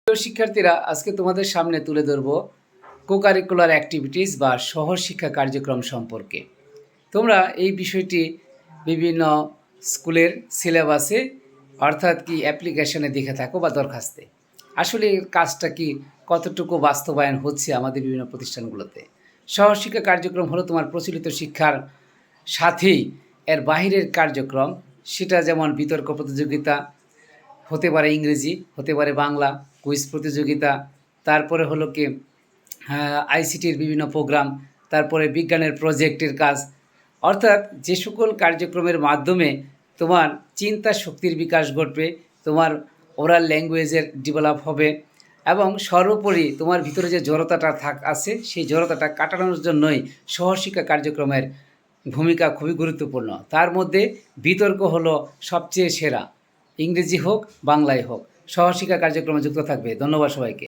প্রিয় শিক্ষার্থীরা, আজকে তোমাদের সামনে তুলে ধরব কোকারিকুলার অ্যাক্টিভিটিস বা সহশিক্ষা কার্যক্রম সম্পর্কে। তোমরা এই বিষয়টি বিভিন্ন স্কুলের সিলেবাসে অর্থাৎ কি অ্যাপ্লিকেশনে দেখে থাকো বা দরখাস্তে। আসলে এর কাজটা কি কতটুকু বাস্তবায়ন হচ্ছে আমাদের বিভিন্ন প্রতিষ্ঠানগুলোতে। সহশিক্ষা কার্যক্রম হলো তোমার প্রচলিত শিক্ষার সাথেই এর বাহিরের কার্যক্রম, সেটা যেমন বিতর্ক প্রতিযোগিতা, হতে পারে ইংরেজি, হতে পারে বাংলা, কুইজ প্রতিযোগিতা, তারপরে হলো কি আইসিটির বিভিন্ন প্রোগ্রাম, তারপরে বিজ্ঞানের প্রজেক্টের কাজ। অর্থাৎ যে সকল কার্যক্রমের মাধ্যমে তোমার চিন্তা শক্তির বিকাশ ঘটবে, তোমার ওরাল ল্যাঙ্গুয়েজের ডেভেলপ হবে এবং সর্বোপরি তোমার ভিতরে যে জড়তাটা আছে সেই জড়তাটা কাটানোর জন্যই সহশিক্ষা কার্যক্রমের ভূমিকা খুবই গুরুত্বপূর্ণ। তার মধ্যে বিতর্ক হলো সবচেয়ে সেরা, ইংরেজি হোক বাংলায় হোক, সহশিক্ষা কার্যক্রমে যুক্ত থাকবে। ধন্যবাদ সবাইকে।